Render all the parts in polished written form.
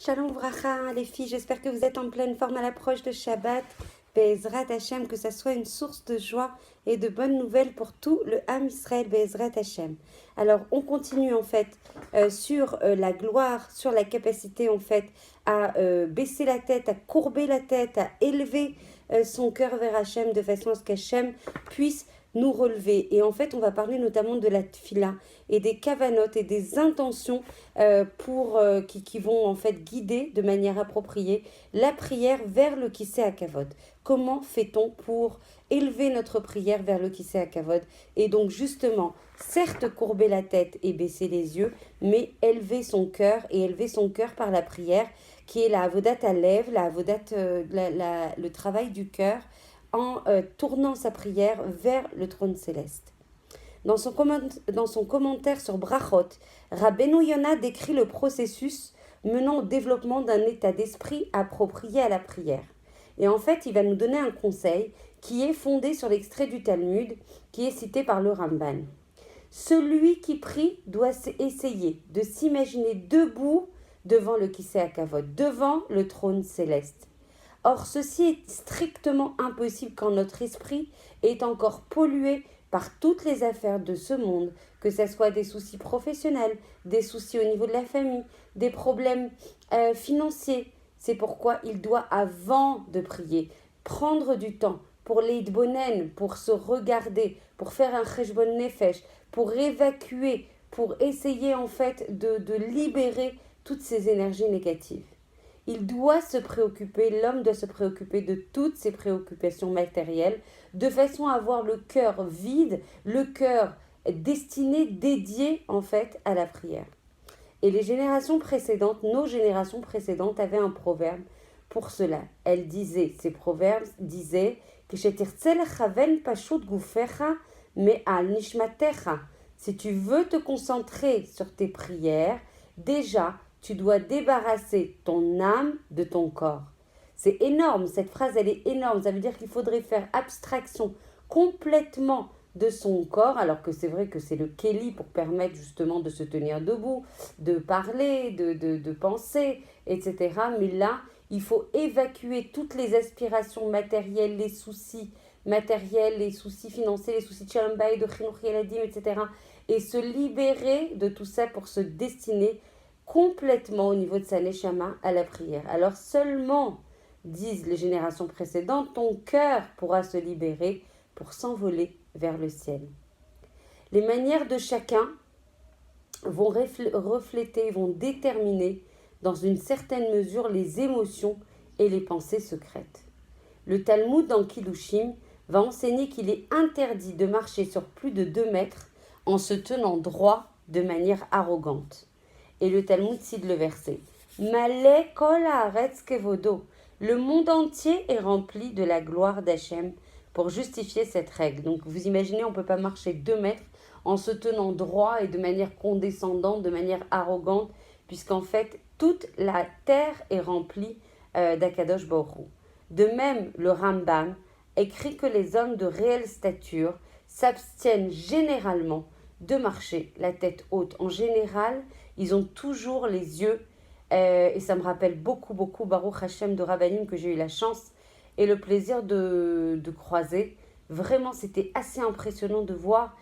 Shalom Vracha, les filles, j'espère que vous êtes en pleine forme à l'approche de Shabbat. Be'ezrat Hashem, que ça soit une source de joie et de bonnes nouvelles pour tout le Ham Israël, Be'ezrat Hashem. Alors, on continue en fait sur la gloire, sur la capacité en fait à baisser la tête, à courber la tête, à élever son cœur vers Hashem de façon à ce qu'Hashem puisse nous relever. Et en fait, on va parler notamment de la tfila et des kavanotes et des intentions qui vont en fait guider de manière appropriée la prière vers le Kisei HaKavod. Comment fait-on pour élever notre prière vers le Kisei HaKavod? Et donc justement, certes courber la tête et baisser les yeux, mais élever son cœur et élever son cœur par la prière, qui est la avodat alev, le travail du cœur, en tournant sa prière vers le trône céleste. Dans son commentaire sur Brachot, Rabbeinu Yona décrit le processus menant au développement d'un état d'esprit approprié à la prière. Et en fait, il va nous donner un conseil qui est fondé sur l'extrait du Talmud qui est cité par le Ramban. Celui qui prie doit essayer de s'imaginer debout devant le Kisei HaKavod, devant le trône céleste. Or, ceci est strictement impossible quand notre esprit est encore pollué par toutes les affaires de ce monde, que ce soit des soucis professionnels, des soucis au niveau de la famille, des problèmes financiers. C'est pourquoi il doit, avant de prier, prendre du temps pour l'eidbonen, pour se regarder, pour faire un cheshbon nefesh, pour évacuer, pour essayer en fait de libérer toutes ces énergies négatives. Il doit se préoccuper, l'homme doit se préoccuper de toutes ses préoccupations matérielles, de façon à avoir le cœur vide, le cœur destiné, dédié en fait à la prière. Et les générations précédentes, nos générations précédentes avaient un proverbe pour cela. Ces proverbes disaient que si tu veux te concentrer sur tes prières, déjà, tu dois débarrasser ton âme de ton corps. C'est énorme, cette phrase elle est énorme, ça veut dire qu'il faudrait faire abstraction complètement de son corps, alors que c'est vrai que c'est le Kéli pour permettre justement de se tenir debout, de parler, de penser, etc. Mais là, il faut évacuer toutes les aspirations matérielles, les soucis matériels, les soucis financiers, les soucis de Shalom Bayit, de Chinuch Yeladim, etc. Et se libérer de tout ça pour se destiner complètement au niveau de sa neshama à la prière. Alors seulement, disent les générations précédentes, ton cœur pourra se libérer pour s'envoler vers le ciel. Les manières de chacun vont refléter, vont déterminer dans une certaine mesure les émotions et les pensées secrètes. Le Talmud dans Kiddushin va enseigner qu'il est interdit de marcher sur plus de 2 mètres en se tenant droit de manière arrogante. Et le Talmud cite le verset. Malé kol haaretz kevodo. Le monde entier est rempli de la gloire d'Hachem pour justifier cette règle. Donc vous imaginez, on ne peut pas marcher 2 mètres en se tenant droit et de manière condescendante, de manière arrogante, puisqu'en fait, toute la terre est remplie d'Akadosh Baruch Hu. De même, le Rambam écrit que les hommes de réelle stature s'abstiennent généralement de marcher la tête haute. En général, ils ont toujours les yeux, et ça me rappelle beaucoup Baruch Hashem de Rabbanim que j'ai eu la chance et le plaisir de croiser. Vraiment, c'était assez impressionnant de voir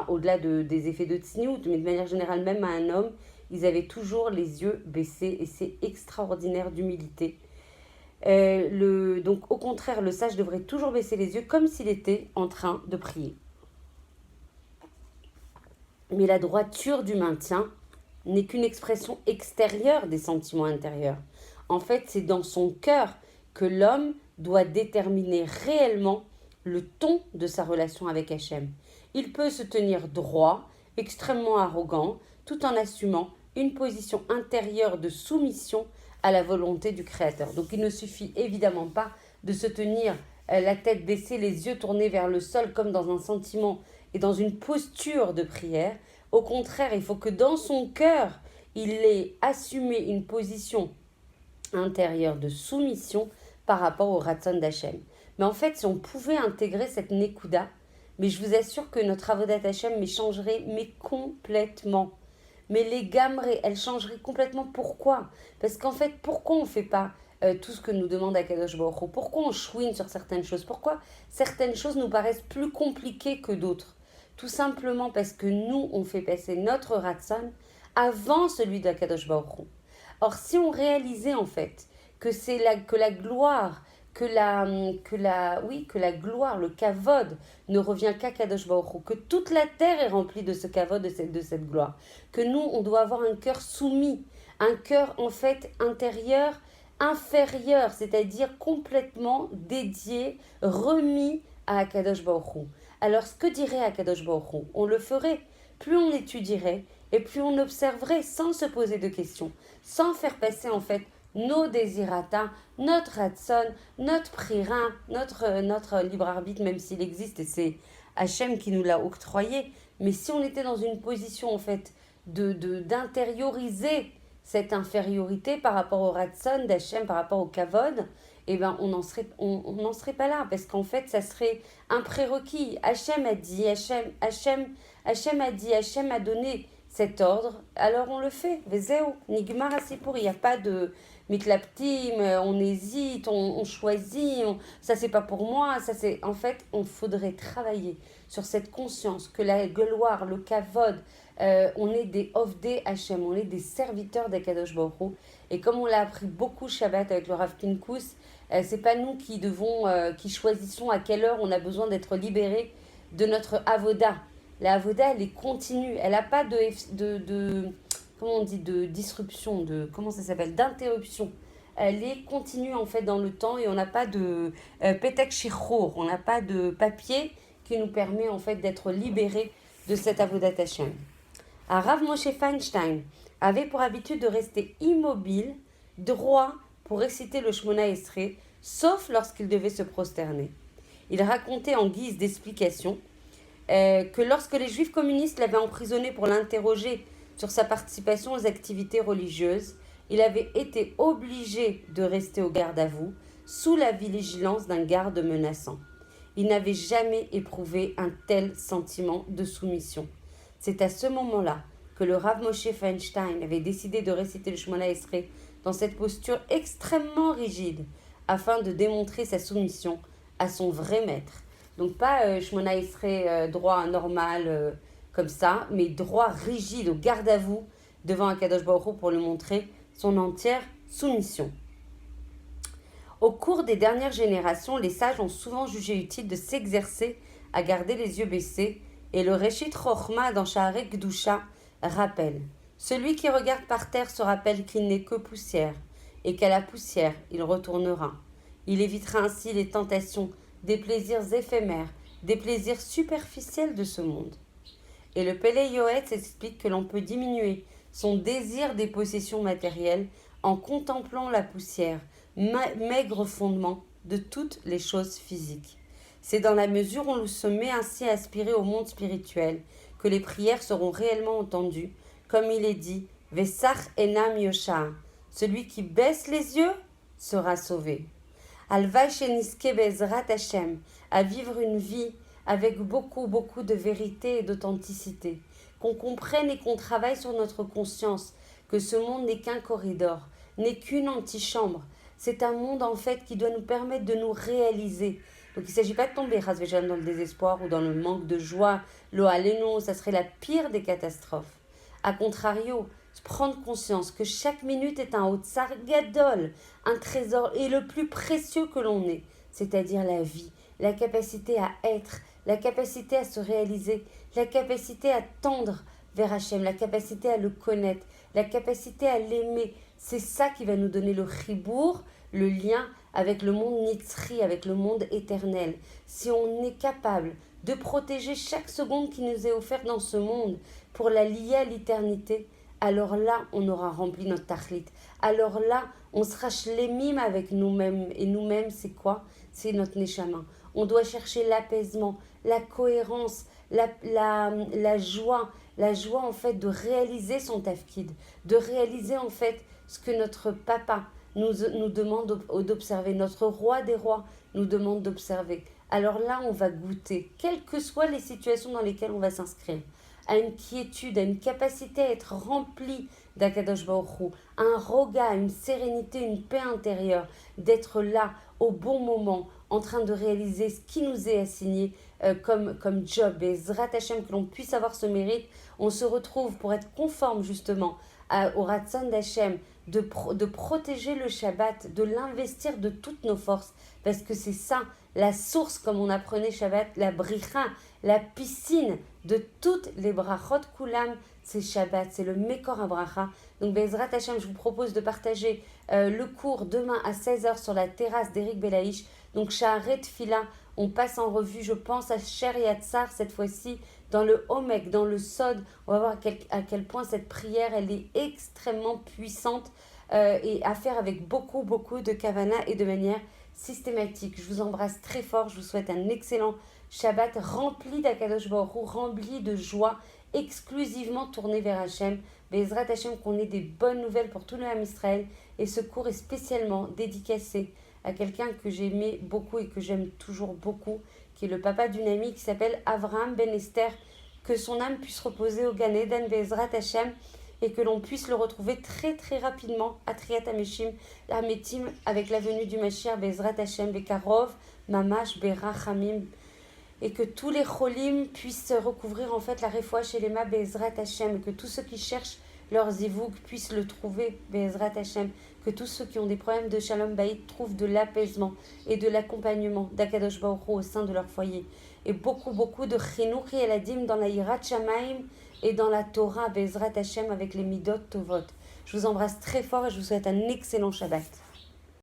au-delà des effets de tsniout, mais de manière générale, même à un homme, ils avaient toujours les yeux baissés et c'est extraordinaire d'humilité. Donc au contraire, le sage devrait toujours baisser les yeux comme s'il était en train de prier. Mais la droiture du maintien n'est qu'une expression extérieure des sentiments intérieurs. En fait, c'est dans son cœur que l'homme doit déterminer réellement le ton de sa relation avec Hachem. Il peut se tenir droit, extrêmement arrogant, tout en assumant une position intérieure de soumission à la volonté du Créateur. Donc il ne suffit évidemment pas de se tenir la tête baissée, les yeux tournés vers le sol comme dans un sentiment et dans une posture de prière. Au contraire, il faut que dans son cœur, il ait assumé une position intérieure de soumission par rapport au Ratzon d'Hachem. Mais en fait, si on pouvait intégrer cette Nekuda, mais je vous assure que notre Avodat Hachem changerait complètement. mais les gamrées, elles changeraient complètement. Pourquoi? Parce qu'en fait, pourquoi on ne fait pas tout ce que nous demande Akadosh Baruch Hu? Pourquoi on chouine sur certaines choses? Pourquoi certaines choses nous paraissent plus compliquées que d'autres? Tout simplement parce que nous, on fait passer notre Ratson avant celui d'Akadosh Baruch Hu. Or, si on réalisait en fait que la gloire, que la gloire, le kavod ne revient qu'à Kadosh Baruch Hu, que toute la terre est remplie de ce kavod, de cette gloire, que nous, on doit avoir un cœur soumis, un cœur en fait intérieur, inférieur, c'est-à-dire complètement dédié, remis à Akadosh Baruch Hu. Alors, ce que dirait Akadosh Baruch Hu, on le ferait. Plus on étudierait et plus on observerait sans se poser de questions, sans faire passer en fait nos désirata, notre ratson, notre prira, notre libre arbitre, même s'il existe et c'est Hachem qui nous l'a octroyé. Mais si on était dans une position en fait d'intérioriser cette infériorité par rapport au ratson d'Hachem, par rapport au kavod, eh ben on n'en serait pas là, parce qu'en fait ça serait un prérequis. Hachem a dit, Hachem a dit, Hachem a donné cet ordre, alors on le fait. Vezeo, Nigmar Asipour, il n'y a pas de mitlaptim, on hésite, on choisit, ça c'est pas pour moi, ça c'est. En fait, on faudrait travailler sur cette conscience que la gloire, le kavod, on est des Ovdei Hachem, on est des serviteurs d'Akadosh Baruch Hu. Et comme on l'a appris beaucoup Shabbat avec le Rav Pinkus, c'est pas nous qui choisissons à quelle heure on a besoin d'être libérés de notre avoda. La avoda, elle est continue, elle n'a pas comment on dit, de disruption, comment ça s'appelle, d'interruption. Elle est continue en fait dans le temps et on n'a pas de petak shichur, on n'a pas de papier qui nous permet en fait d'être libérés de cette avodat Hashem. Rav Moshe Feinstein avait pour habitude de rester immobile, droit, pour réciter le Shmona Esrei, sauf lorsqu'il devait se prosterner. Il racontait en guise d'explication que lorsque les juifs communistes l'avaient emprisonné pour l'interroger sur sa participation aux activités religieuses, il avait été obligé de rester au garde à vous, sous la vigilance d'un garde menaçant. Il n'avait jamais éprouvé un tel sentiment de soumission. C'est à ce moment-là que le Rav Moshe Feinstein avait décidé de réciter le Shmona Esrei dans cette posture extrêmement rigide, afin de démontrer sa soumission à son vrai maître. Donc pas Shmona Esrei droit normal comme ça, mais droit rigide au garde à vous devant Akadosh Baruch Hu pour lui montrer son entière soumission. Au cours des dernières générations, les sages ont souvent jugé utile de s'exercer à garder les yeux baissés, et le Reshit Chochma dans Shaarei Kedusha rappelle: celui qui regarde par terre se rappelle qu'il n'est que poussière, et qu'à la poussière il retournera. Il évitera ainsi les tentations, des plaisirs éphémères, des plaisirs superficiels de ce monde. Et le Pélé Yoetz explique que l'on peut diminuer son désir des possessions matérielles en contemplant la poussière, maigre fondement de toutes les choses physiques. C'est dans la mesure où on se met ainsi à aspirer au monde spirituel que les prières seront réellement entendues, comme il est dit, Vesach enam yosha, celui qui baisse les yeux sera sauvé. Alvaï sheniske bezrat Hashem, à vivre une vie avec beaucoup de vérité et d'authenticité, qu'on comprenne et qu'on travaille sur notre conscience, que ce monde n'est qu'un corridor, n'est qu'une antichambre. C'est un monde en fait qui doit nous permettre de nous réaliser. Donc il ne s'agit pas de tomber dans le désespoir ou dans le manque de joie, lo aleno, ça serait la pire des catastrophes. A contrario, prendre conscience que chaque minute est un otsar gadol, un trésor et le plus précieux que l'on ait, c'est-à-dire la vie, la capacité à être, la capacité à se réaliser, la capacité à tendre vers Hachem, la capacité à le connaître, la capacité à l'aimer. C'est ça qui va nous donner le chibour, le lien avec le monde nitzri, avec le monde éternel. Si on est capable de protéger chaque seconde qui nous est offerte dans ce monde pour la lier à l'éternité, alors là, on aura rempli notre tachlit. Alors là, on sera shlemim avec nous-mêmes. Et nous-mêmes, c'est quoi? C'est notre neshama. On doit chercher l'apaisement, la cohérence, la joie en fait de réaliser son tafkid, de réaliser en fait ce que notre papa nous demande d'observer, notre roi des rois nous demande d'observer. Alors là, on va goûter, quelles que soient les situations dans lesquelles on va s'inscrire, à une quiétude, à une capacité à être rempli d'Akadosh Baruch Hu, un roga, une sérénité, une paix intérieure, d'être là au bon moment, en train de réaliser ce qui nous est assigné comme job. Et Zrat Hashem, que l'on puisse avoir ce mérite, on se retrouve pour être conforme justement au Ratzon d'Hachem, de protéger le Shabbat, de l'investir de toutes nos forces, parce que c'est ça, la source, comme on apprenait Shabbat, la bricha, la piscine de toutes les brachot kulam, c'est Shabbat, c'est le Mekor HaBracha. Donc Bezrat Hashem, je vous propose de partager le cours demain à 16h sur la terrasse d'Éric Belaïch. Donc Shaharet Fila, on passe en revue, je pense à Sher Yatzar cette fois-ci, dans le Homek, dans le Sod. On va voir à quel point cette prière, elle est extrêmement puissante et à faire avec beaucoup de kavana et de manière systématique. Je vous embrasse très fort, je vous souhaite un excellent Shabbat rempli d'Akadosh Baruch Hu, rempli de joie, exclusivement tourné vers Hachem. Bezrat Hachem, qu'on ait des bonnes nouvelles pour tout le Ham Israël. Et ce cours est spécialement dédicacé à quelqu'un que j'aimais beaucoup et que j'aime toujours beaucoup, qui est le papa d'une amie qui s'appelle Avraham Ben Esther. Que son âme puisse reposer au Gan Eden Bezrat Hachem et que l'on puisse le retrouver très rapidement à Triat Hameshim, Hametim, avec la venue du Mashiach Bezrat Hachem, Bekarov, Mamash, Berachamim, et que tous les cholim puissent recouvrir en fait la refoua chez les ma Bezrat Hachem, et que tous ceux qui cherchent leur zivouk puissent le trouver Bezrat Hachem, que tous ceux qui ont des problèmes de Shalom Bayit trouvent de l'apaisement et de l'accompagnement d'Akadosh Baruch Hu au sein de leur foyer, et beaucoup de Chinuch et Eladim dans la Yirat Shamaim et dans la Torah Bezrat Hachem avec les Midot Tovot. Je vous embrasse très fort et je vous souhaite un excellent Shabbat.